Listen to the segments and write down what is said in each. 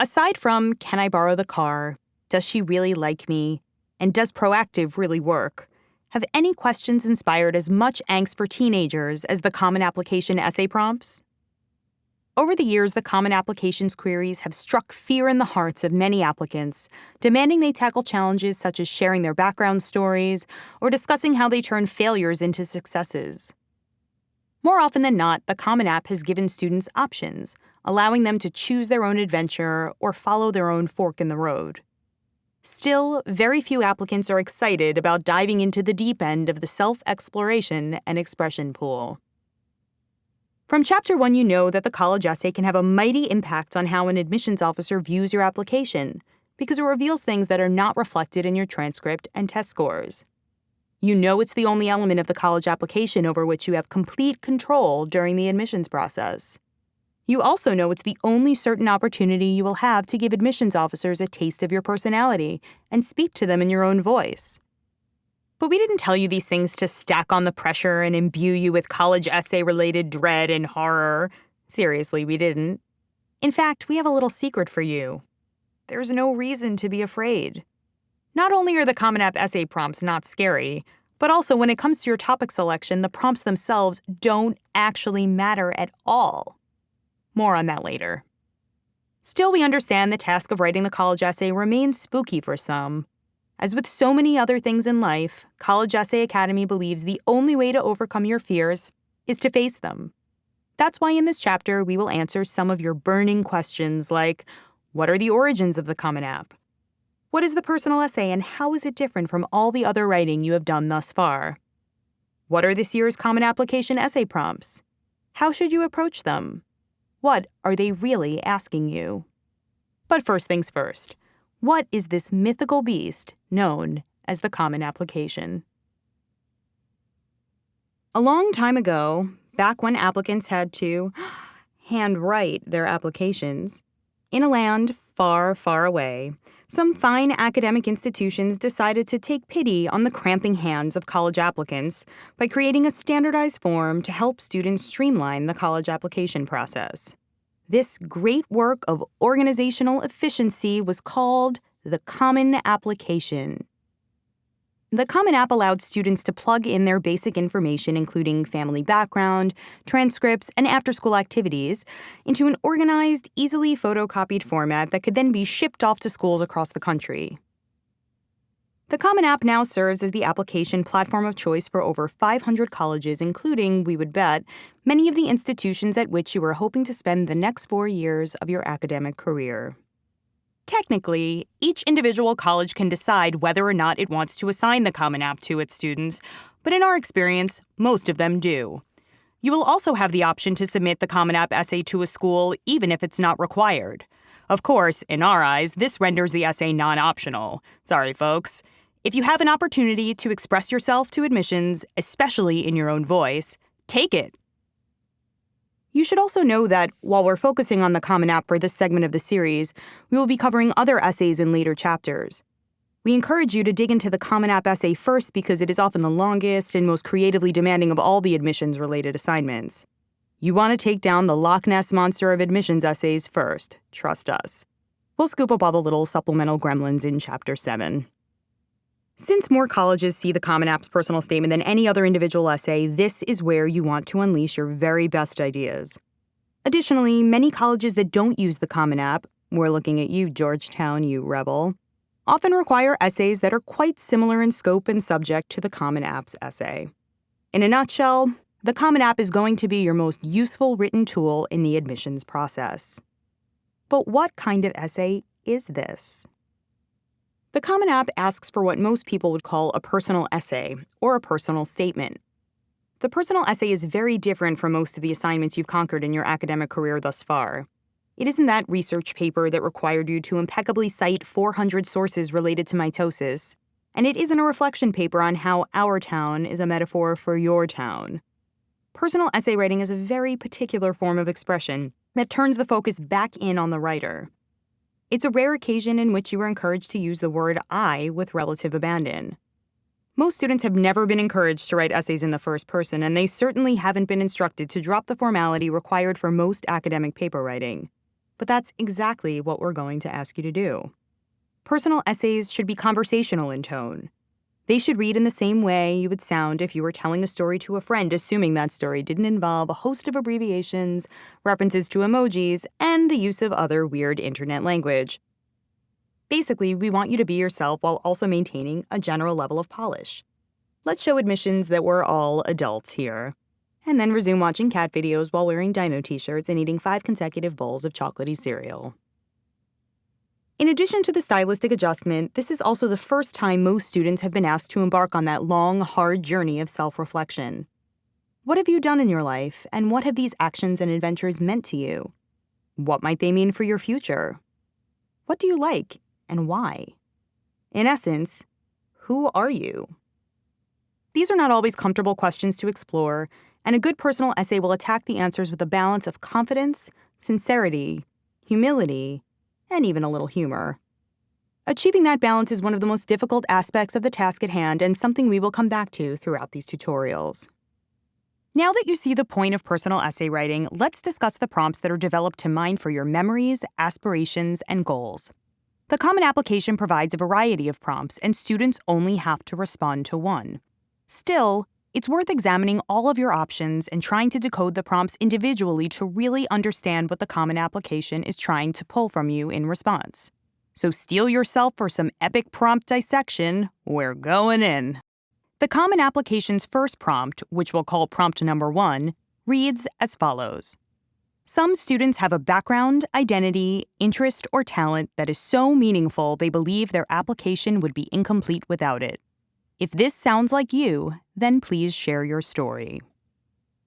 Aside from, can I borrow the car? Does she really like me? And does proactive really work? Have any questions inspired as much angst for teenagers as the Common Application essay prompts? Over the years, the Common Applications queries have struck fear in the hearts of many applicants, demanding they tackle challenges such as sharing their background stories or discussing how they turn failures into successes. More often than not, the Common App has given students options, allowing them to choose their own adventure or follow their own fork in the road. Still, very few applicants are excited about diving into the deep end of the self-exploration and expression pool. From Chapter 1, you know that the college essay can have a mighty impact on how an admissions officer views your application, because it reveals things that are not reflected in your transcript and test scores. You know it's the only element of the college application over which you have complete control during the admissions process. You also know it's the only certain opportunity you will have to give admissions officers a taste of your personality and speak to them in your own voice. But we didn't tell you these things to stack on the pressure and imbue you with college essay-related dread and horror. Seriously, we didn't. In fact, we have a little secret for you. There's no reason to be afraid. Not only are the Common App essay prompts not scary, but also when it comes to your topic selection, the prompts themselves don't actually matter at all. More on that later. Still, we understand the task of writing the college essay remains spooky for some. As with so many other things in life, College Essay Academy believes the only way to overcome your fears is to face them. That's why in this chapter, we will answer some of your burning questions like, what are the origins of the Common App? What is the personal essay and how is it different from all the other writing you have done thus far? What are this year's Common Application essay prompts? How should you approach them? What are they really asking you? But first things first. What is this mythical beast known as the Common Application? A long time ago, back when applicants had to handwrite their applications, in a land far, far away, some fine academic institutions decided to take pity on the cramping hands of college applicants by creating a standardized form to help students streamline the college application process. This great work of organizational efficiency was called the Common Application. The Common App allowed students to plug in their basic information, including family background, transcripts, and after-school activities, into an organized, easily photocopied format that could then be shipped off to schools across the country. The Common App now serves as the application platform of choice for over 500 colleges, including, we would bet, many of the institutions at which you are hoping to spend the next 4 years of your academic career. Technically, each individual college can decide whether or not it wants to assign the Common App to its students, but in our experience, most of them do. You will also have the option to submit the Common App essay to a school even if it's not required. Of course, in our eyes, this renders the essay non-optional. Sorry, folks. If you have an opportunity to express yourself to admissions, especially in your own voice, take it. You should also know that while we're focusing on the Common App for this segment of the series, we will be covering other essays in later chapters. We encourage you to dig into the Common App essay first because it is often the longest and most creatively demanding of all the admissions-related assignments. You want to take down the Loch Ness Monster of admissions essays first. Trust us. We'll scoop up all the little supplemental gremlins in Chapter 7. Since more colleges see the Common App's personal statement than any other individual essay, this is where you want to unleash your very best ideas. Additionally, many colleges that don't use the Common App, we're looking at you, Georgetown, you rebel, often require essays that are quite similar in scope and subject to the Common App's essay. In a nutshell, the Common App is going to be your most useful written tool in the admissions process. But what kind of essay is this? The Common App asks for what most people would call a personal essay or a personal statement. The personal essay is very different from most of the assignments you've conquered in your academic career thus far. It isn't that research paper that required you to impeccably cite 400 sources related to mitosis, and it isn't a reflection paper on how our town is a metaphor for your town. Personal essay writing is a very particular form of expression that turns the focus back in on the writer. It's a rare occasion in which you are encouraged to use the word I with relative abandon. Most students have never been encouraged to write essays in the first person, and they certainly haven't been instructed to drop the formality required for most academic paper writing. but that's exactly what we're going to ask you to do. Personal essays should be conversational in tone. They should read in the same way you would sound if you were telling a story to a friend, assuming that story didn't involve a host of abbreviations, references to emojis, and the use of other weird internet language. Basically, we want you to be yourself while also maintaining a general level of polish. Let's show admissions that we're all adults here. And then resume watching cat videos while wearing dino t-shirts and eating 5 consecutive bowls of chocolatey cereal. In addition to the stylistic adjustment, this is also the first time most students have been asked to embark on that long, hard journey of self-reflection. What have you done in your life, and what have these actions and adventures meant to you? What might they mean for your future? What do you like, and why? In essence, who are you? These are not always comfortable questions to explore, and a good personal essay will attack the answers with a balance of confidence, sincerity, humility, and even a little humor. Achieving that balance is one of the most difficult aspects of the task at hand and something we will come back to throughout these tutorials. Now that you see the point of personal essay writing, let's discuss the prompts that are developed to mine for your memories, aspirations, and goals. The Common Application provides a variety of prompts, and students only have to respond to one. Still, it's worth examining all of your options and trying to decode the prompts individually to really understand what the Common Application is trying to pull from you in response. So steel yourself for some epic prompt dissection. We're going in. The Common Application's first prompt, which we'll call prompt number 1, reads as follows. Some students have a background, identity, interest, or talent that is so meaningful they believe their application would be incomplete without it. If this sounds like you, then please share your story.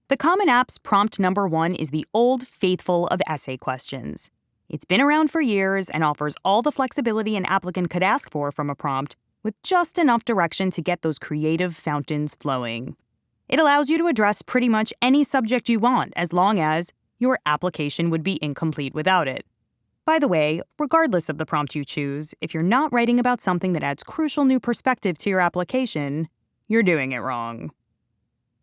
The Common App's prompt number 1 is the old faithful of essay questions. It's been around for years and offers all the flexibility an applicant could ask for from a prompt, with just enough direction to get those creative fountains flowing. It allows you to address pretty much any subject you want, as long as your application would be incomplete without it. By the way, regardless of the prompt you choose, if you're not writing about something that adds crucial new perspective to your application, you're doing it wrong.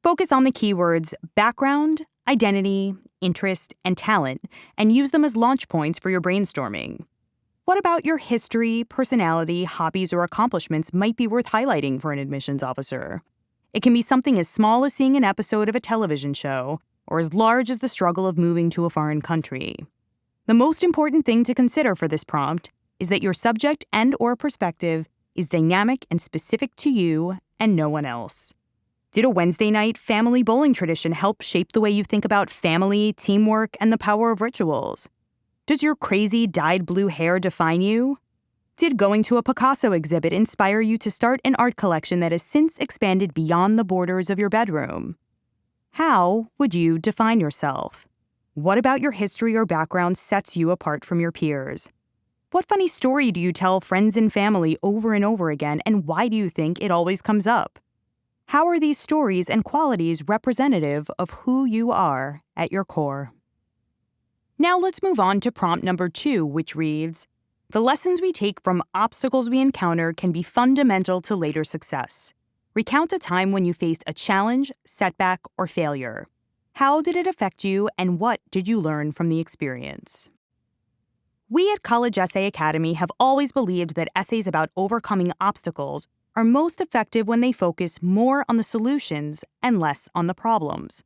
Focus on the keywords background, identity, interest, and talent, and use them as launch points for your brainstorming. What about your history, personality, hobbies, or accomplishments might be worth highlighting for an admissions officer? It can be something as small as seeing an episode of a television show, or as large as the struggle of moving to a foreign country. The most important thing to consider for this prompt is that your subject and/or perspective is dynamic and specific to you and no one else. Did a Wednesday night family bowling tradition help shape the way you think about family, teamwork, and the power of rituals? Does your crazy dyed blue hair define you? Did going to a Picasso exhibit inspire you to start an art collection that has since expanded beyond the borders of your bedroom? How would you define yourself? What about your history or background sets you apart from your peers? What funny story do you tell friends and family over and over again, and why do you think it always comes up? How are these stories and qualities representative of who you are at your core? Now let's move on to prompt number 2, which reads, the lessons we take from obstacles we encounter can be fundamental to later success. Recount a time when you faced a challenge, setback, or failure. How did it affect you, and what did you learn from the experience? We at College Essay Academy have always believed that essays about overcoming obstacles are most effective when they focus more on the solutions and less on the problems.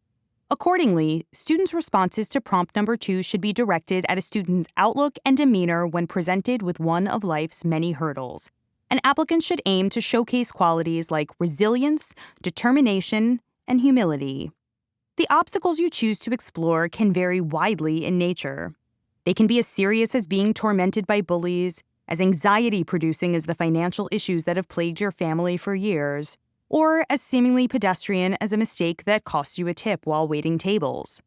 Accordingly, students' responses to prompt number 2 should be directed at a student's outlook and demeanor when presented with one of life's many hurdles. An applicant should aim to showcase qualities like resilience, determination, and humility. The obstacles you choose to explore can vary widely in nature. They can be as serious as being tormented by bullies, as anxiety-producing as the financial issues that have plagued your family for years, or as seemingly pedestrian as a mistake that costs you a tip while waiting tables.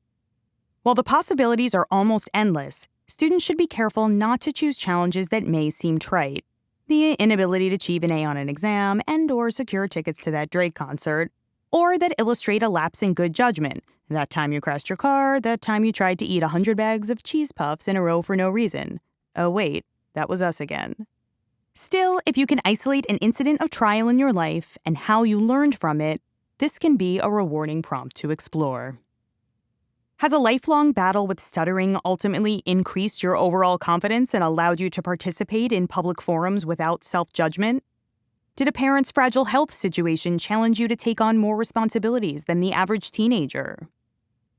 While the possibilities are almost endless, students should be careful not to choose challenges that may seem trite. The inability to achieve an A on an exam and/or secure tickets to that Drake concert, or that illustrate a lapse in good judgment, that time you crashed your car, that time you tried to eat 100 bags of cheese puffs in a row for no reason. Oh wait, that was us again. Still, if you can isolate an incident of trial in your life and how you learned from it, this can be a rewarding prompt to explore. Has a lifelong battle with stuttering ultimately increased your overall confidence and allowed you to participate in public forums without self-judgment? Did a parent's fragile health situation challenge you to take on more responsibilities than the average teenager?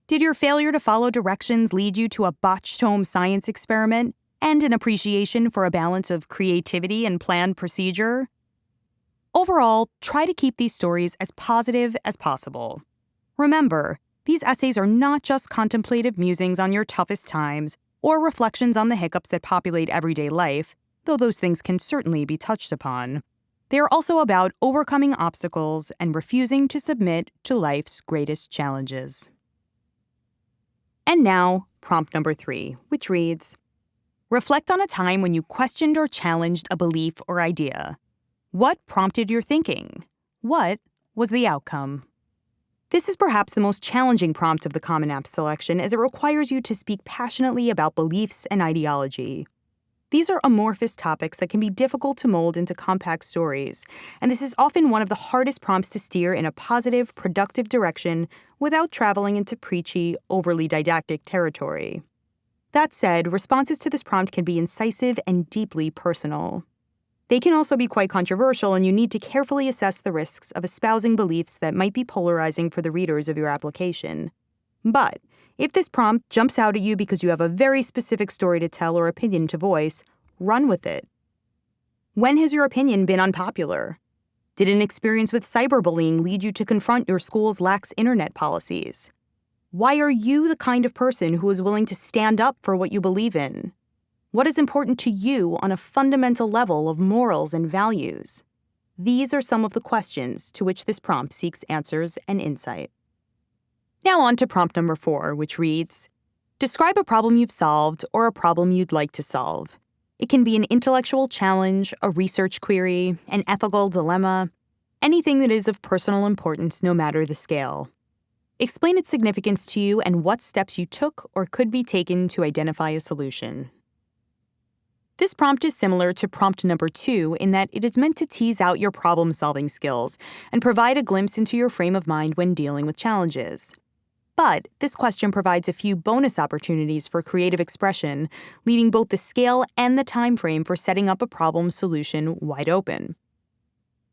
Did your failure to follow directions lead you to a botched home science experiment and an appreciation for a balance of creativity and planned procedure? Overall, try to keep these stories as positive as possible. Remember, these essays are not just contemplative musings on your toughest times or reflections on the hiccups that populate everyday life, though those things can certainly be touched upon. They are also about overcoming obstacles and refusing to submit to life's greatest challenges. And now, prompt number 3, which reads, reflect on a time when you questioned or challenged a belief or idea. What prompted your thinking? What was the outcome? This is perhaps the most challenging prompt of the Common Apps selection, as it requires you to speak passionately about beliefs and ideology. These are amorphous topics that can be difficult to mold into compact stories, and this is often one of the hardest prompts to steer in a positive, productive direction without traveling into preachy, overly didactic territory. That said, responses to this prompt can be incisive and deeply personal. They can also be quite controversial, and you need to carefully assess the risks of espousing beliefs that might be polarizing for the readers of your application. But if this prompt jumps out at you because you have a very specific story to tell or opinion to voice, run with it. When has your opinion been unpopular? Did an experience with cyberbullying lead you to confront your school's lax internet policies? Why are you the kind of person who is willing to stand up for what you believe in? What is important to you on a fundamental level of morals and values? These are some of the questions to which this prompt seeks answers and insight. Now on to prompt number 4, which reads, describe a problem you've solved or a problem you'd like to solve. It can be an intellectual challenge, a research query, an ethical dilemma, anything that is of personal importance no matter the scale. Explain its significance to you and what steps you took or could be taken to identify a solution. This prompt is similar to prompt number 2 in that it is meant to tease out your problem-solving skills and provide a glimpse into your frame of mind when dealing with challenges. But this question provides a few bonus opportunities for creative expression, leaving both the scale and the time frame for setting up a problem solution wide open.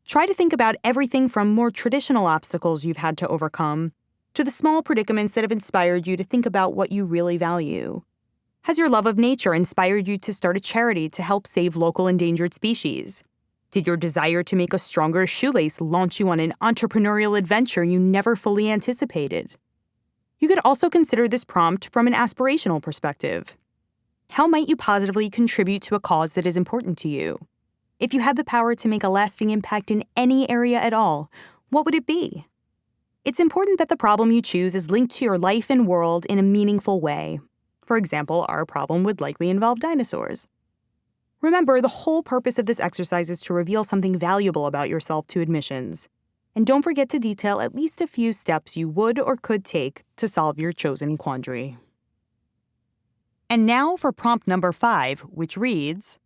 Try to think about everything from more traditional obstacles you've had to overcome to the small predicaments that have inspired you to think about what you really value. Has your love of nature inspired you to start a charity to help save local endangered species? Did your desire to make a stronger shoelace launch you on an entrepreneurial adventure you never fully anticipated? You could also consider this prompt from an aspirational perspective. How might you positively contribute to a cause that is important to you? If you had the power to make a lasting impact in any area at all, what would it be? It's important that the problem you choose is linked to your life and world in a meaningful way. For example, our problem would likely involve dinosaurs. Remember, the whole purpose of this exercise is to reveal something valuable about yourself to admissions. And don't forget to detail at least a few steps you would or could take to solve your chosen quandary. And now for prompt number 5, which reads,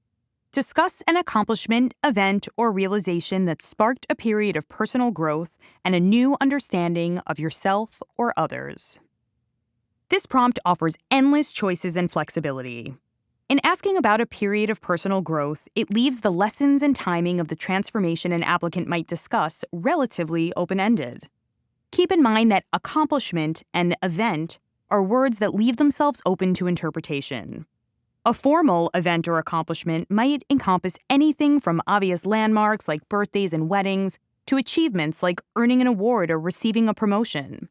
discuss an accomplishment, event, or realization that sparked a period of personal growth and a new understanding of yourself or others. This prompt offers endless choices and flexibility. In asking about a period of personal growth, it leaves the lessons and timing of the transformation an applicant might discuss relatively open-ended. Keep in mind that accomplishment and event are words that leave themselves open to interpretation. A formal event or accomplishment might encompass anything from obvious landmarks like birthdays and weddings to achievements like earning an award or receiving a promotion.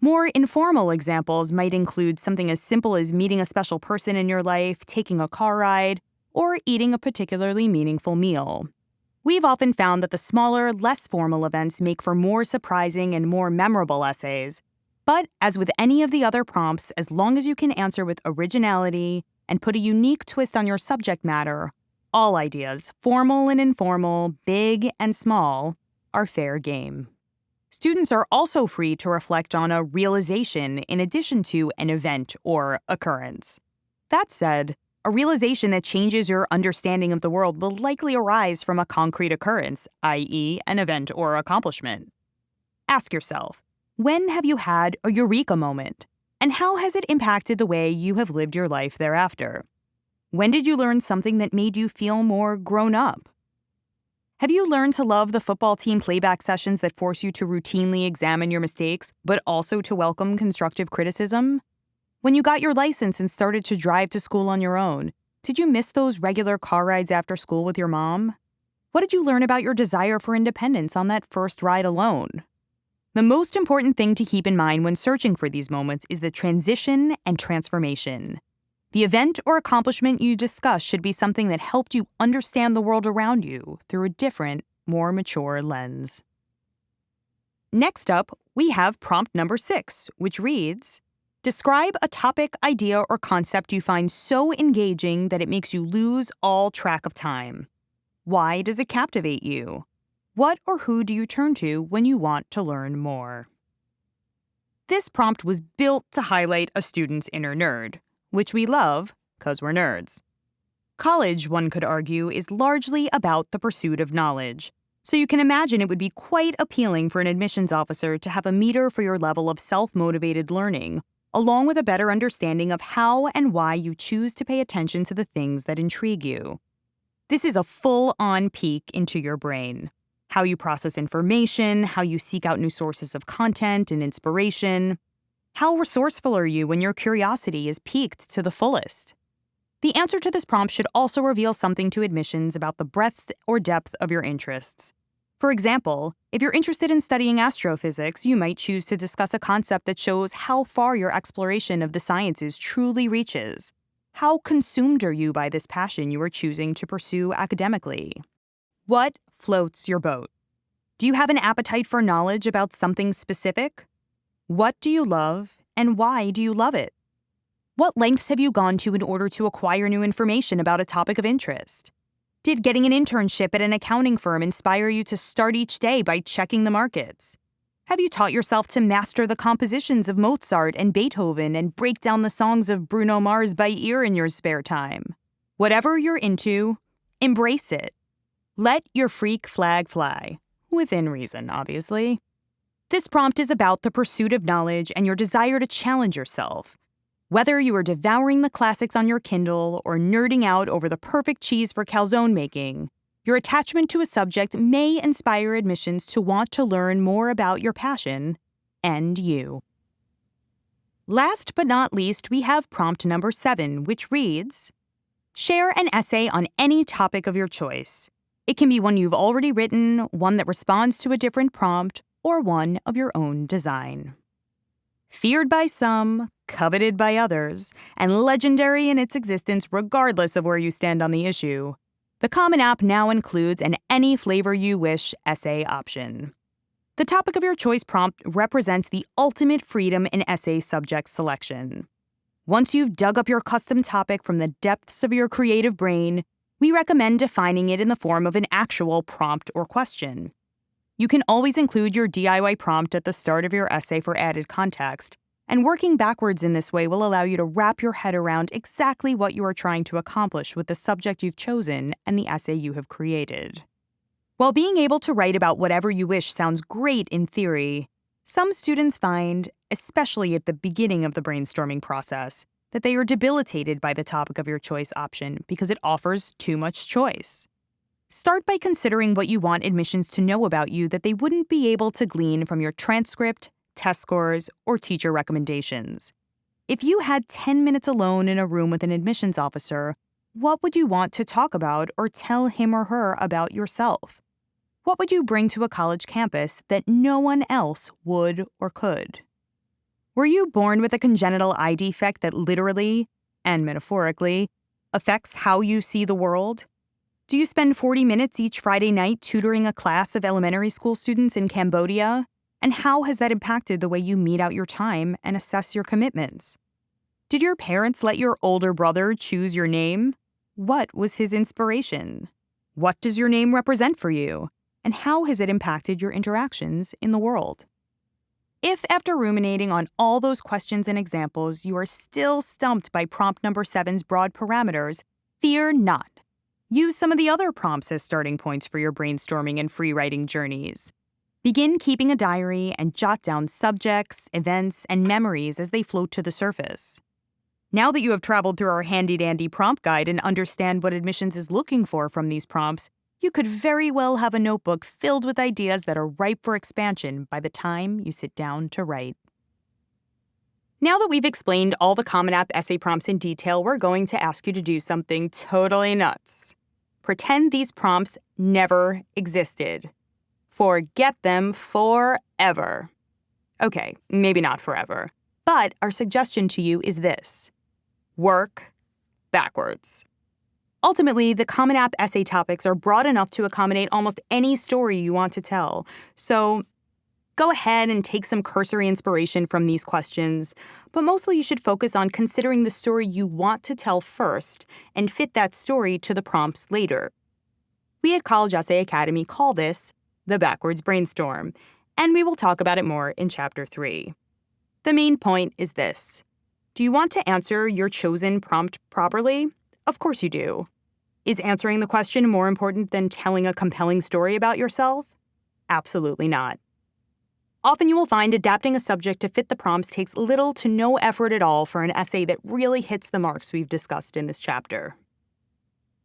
More informal examples might include something as simple as meeting a special person in your life, taking a car ride, or eating a particularly meaningful meal. We've often found that the smaller, less formal events make for more surprising and more memorable essays. But as with any of the other prompts, as long as you can answer with originality and put a unique twist on your subject matter, all ideas, formal and informal, big and small, are fair game. Students are also free to reflect on a realization in addition to an event or occurrence. That said, a realization that changes your understanding of the world will likely arise from a concrete occurrence, i.e., an event or accomplishment. Ask yourself, when have you had a eureka moment? And how has it impacted the way you have lived your life thereafter? When did you learn something that made you feel more grown up? Have you learned to love the football team playback sessions that force you to routinely examine your mistakes, but also to welcome constructive criticism? When you got your license and started to drive to school on your own, did you miss those regular car rides after school with your mom? What did you learn about your desire for independence on that first ride alone? The most important thing to keep in mind when searching for these moments is the transition and transformation. The event or accomplishment you discuss should be something that helped you understand the world around you through a different, more mature lens. Next up, we have prompt number 6, which reads, describe a topic, idea, or concept you find so engaging that it makes you lose all track of time. Why does it captivate you? What or who do you turn to when you want to learn more? This prompt was built to highlight a student's inner nerd, which we love because we're nerds. College, one could argue, is largely about the pursuit of knowledge, so you can imagine it would be quite appealing for an admissions officer to have a meter for your level of self-motivated learning, along with a better understanding of how and why you choose to pay attention to the things that intrigue you. This is a full-on peek into your brain. How you process information, how you seek out new sources of content and inspiration. How resourceful are you when your curiosity is piqued to the fullest? The answer to this prompt should also reveal something to admissions about the breadth or depth of your interests. For example, if you're interested in studying astrophysics, you might choose to discuss a concept that shows how far your exploration of the sciences truly reaches. How consumed are you by this passion you are choosing to pursue academically? What floats your boat? Do you have an appetite for knowledge about something specific? What do you love, and why do you love it? What lengths have you gone to in order to acquire new information about a topic of interest? Did getting an internship at an accounting firm inspire you to start each day by checking the markets? Have you taught yourself to master the compositions of Mozart and Beethoven and break down the songs of Bruno Mars by ear in your spare time? Whatever you're into, embrace it. Let your freak flag fly. Within reason, obviously. This prompt is about the pursuit of knowledge and your desire to challenge yourself. Whether you are devouring the classics on your Kindle or nerding out over the perfect cheese for calzone making, your attachment to a subject may inspire admissions to want to learn more about your passion and you. Last but not least, we have prompt number 7, which reads, share an essay on any topic of your choice. It can be one you've already written, one that responds to a different prompt, or one of your own design. Feared by some, coveted by others, and legendary in its existence regardless of where you stand on the issue, the Common App now includes an any flavor you wish essay option. The topic of your choice prompt represents the ultimate freedom in essay subject selection. Once you've dug up your custom topic from the depths of your creative brain, we recommend defining it in the form of an actual prompt or question. You can always include your DIY prompt at the start of your essay for added context, and working backwards in this way will allow you to wrap your head around exactly what you are trying to accomplish with the subject you've chosen and the essay you have created. While being able to write about whatever you wish sounds great in theory, some students find, especially at the beginning of the brainstorming process, that they are debilitated by the topic of your choice option because it offers too much choice. Start by considering what you want admissions to know about you that they wouldn't be able to glean from your transcript, test scores, or teacher recommendations. If you had 10 minutes alone in a room with an admissions officer, what would you want to talk about or tell him or her about yourself? What would you bring to a college campus that no one else would or could? Were you born with a congenital eye defect that literally, and metaphorically, affects how you see the world? Do you spend 40 minutes each Friday night tutoring a class of elementary school students in Cambodia? And how has that impacted the way you meet out your time and assess your commitments? Did your parents let your older brother choose your name? What was his inspiration? What does your name represent for you? And how has it impacted your interactions in the world? If, after ruminating on all those questions and examples, you are still stumped by prompt number 7's broad parameters, fear not. Use some of the other prompts as starting points for your brainstorming and free writing journeys. Begin keeping a diary and jot down subjects, events, and memories as they float to the surface. Now that you have traveled through our handy-dandy prompt guide and understand what admissions is looking for from these prompts, you could very well have a notebook filled with ideas that are ripe for expansion by the time you sit down to write. Now that we've explained all the Common App essay prompts in detail, we're going to ask you to do something totally nuts. Pretend these prompts never existed. Forget them forever. Okay, maybe not forever. But our suggestion to you is this. Work backwards. Ultimately, the Common App essay topics are broad enough to accommodate almost any story you want to tell. So go ahead and take some cursory inspiration from these questions, but mostly you should focus on considering the story you want to tell first and fit that story to the prompts later. We at College Essay Academy call this the backwards brainstorm, and we will talk about it more in Chapter 3. The main point is this. Do you want to answer your chosen prompt properly? Of course you do. Is answering the question more important than telling a compelling story about yourself? Absolutely not. Often you will find adapting a subject to fit the prompts takes little to no effort at all for an essay that really hits the marks we've discussed in this chapter.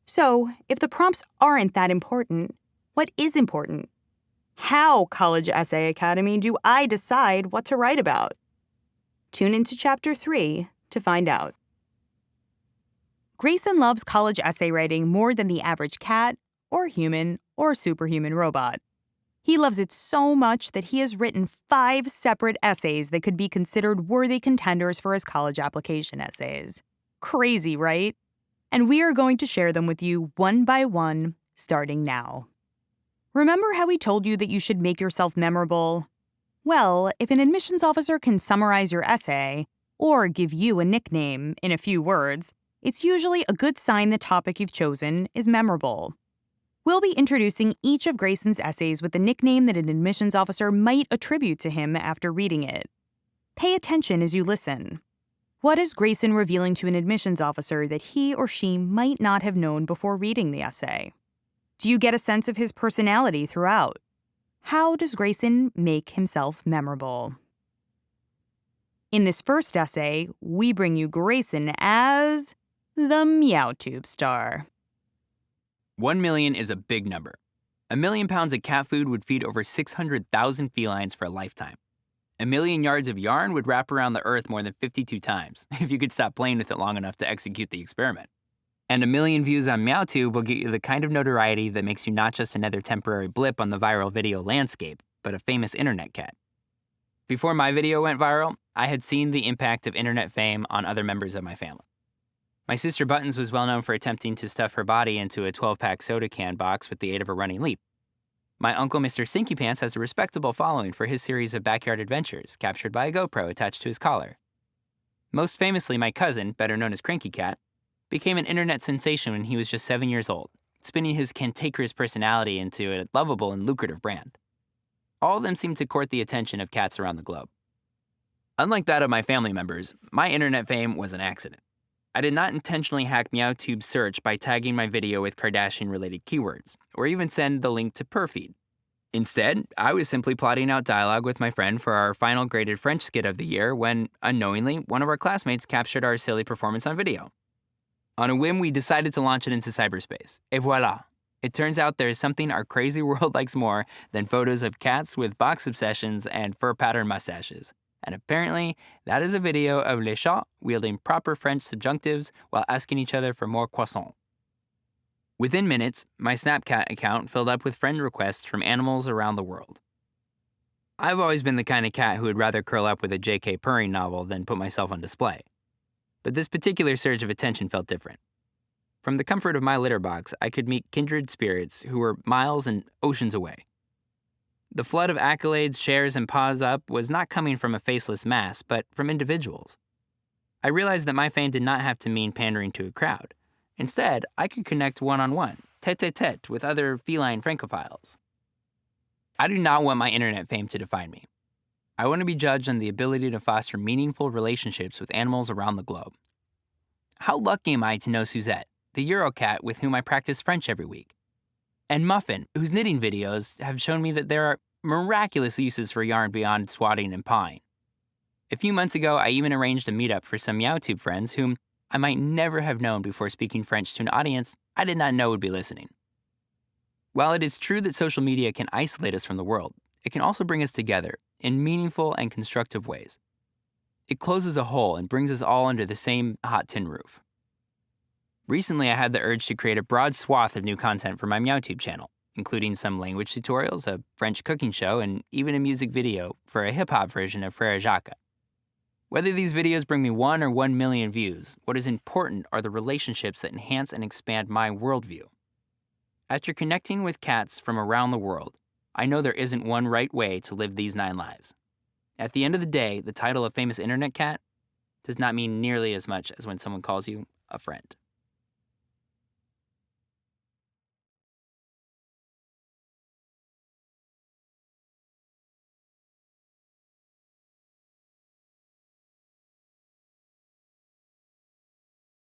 So, if the prompts aren't that important, what is important? How, College Essay Academy, do I decide what to write about? Tune into Chapter 3 to find out. Grayson loves college essay writing more than the average cat, or human, or superhuman robot. He loves it so much that he has written 5 separate essays that could be considered worthy contenders for his college application essays. Crazy, right? And we are going to share them with you one by one, starting now. Remember how we told you that you should make yourself memorable? Well, if an admissions officer can summarize your essay, or give you a nickname in a few words, it's usually a good sign the topic you've chosen is memorable. We'll be introducing each of Grayson's essays with a nickname that an admissions officer might attribute to him after reading it. Pay attention as you listen. What is Grayson revealing to an admissions officer that he or she might not have known before reading the essay? Do you get a sense of his personality throughout? How does Grayson make himself memorable? In this first essay, we bring you Grayson as the MEOWTUBE star. 1 million is a big number. 1 million pounds of cat food would feed over 600,000 felines for a lifetime. 1 million yards of yarn would wrap around the earth more than 52 times, if you could stop playing with it long enough to execute the experiment. And 1 million views on MEOWTUBE will get you the kind of notoriety that makes you not just another temporary blip on the viral video landscape, but a famous internet cat. Before my video went viral, I had seen the impact of internet fame on other members of my family. My sister Buttons was well known for attempting to stuff her body into a 12-pack soda can box with the aid of a running leap. My uncle Mr. Stinky Pants has a respectable following for his series of backyard adventures captured by a GoPro attached to his collar. Most famously, my cousin, better known as Cranky Cat, became an internet sensation when he was just 7 years old, spinning his cantankerous personality into a lovable and lucrative brand. All of them seemed to court the attention of cats around the globe. Unlike that of my family members, my internet fame was an accident. I did not intentionally hack MEOWTUBE's search by tagging my video with Kardashian-related keywords, or even send the link to Perfeed. Instead, I was simply plotting out dialogue with my friend for our final graded French skit of the year when, unknowingly, one of our classmates captured our silly performance on video. On a whim, we decided to launch it into cyberspace. Et voila! It turns out there is something our crazy world likes more than photos of cats with box obsessions and fur-patterned mustaches. And apparently, that is a video of les chats wielding proper French subjunctives while asking each other for more croissants. Within minutes, my Snapchat account filled up with friend requests from animals around the world. I've always been the kind of cat who would rather curl up with a J.K. purring novel than put myself on display. But this particular surge of attention felt different. From the comfort of my litter box, I could meet kindred spirits who were miles and oceans away. The flood of accolades, shares, and paws up was not coming from a faceless mass, but from individuals. I realized that my fame did not have to mean pandering to a crowd. Instead, I could connect one-on-one, tete-a-tete, with other feline francophiles. I do not want my internet fame to define me. I want to be judged on the ability to foster meaningful relationships with animals around the globe. How lucky am I to know Suzette, the Eurocat with whom I practice French every week, and Muffin, whose knitting videos have shown me that there are miraculous uses for yarn beyond swatting and pawing. A few months ago, I even arranged a meetup for some MEOWTUBE friends whom I might never have known before speaking French to an audience I did not know would be listening. While it is true that social media can isolate us from the world, it can also bring us together in meaningful and constructive ways. It closes a hole and brings us all under the same hot tin roof. Recently, I had the urge to create a broad swath of new content for my MEOWTUBE channel, including some language tutorials, a French cooking show, and even a music video for a hip-hop version of Frère Jacques. Whether these videos bring me 1 or 1 million views, what is important are the relationships that enhance and expand my worldview. After connecting with cats from around the world, I know there isn't one right way to live these 9 lives. At the end of the day, the title of famous internet cat does not mean nearly as much as when someone calls you a friend.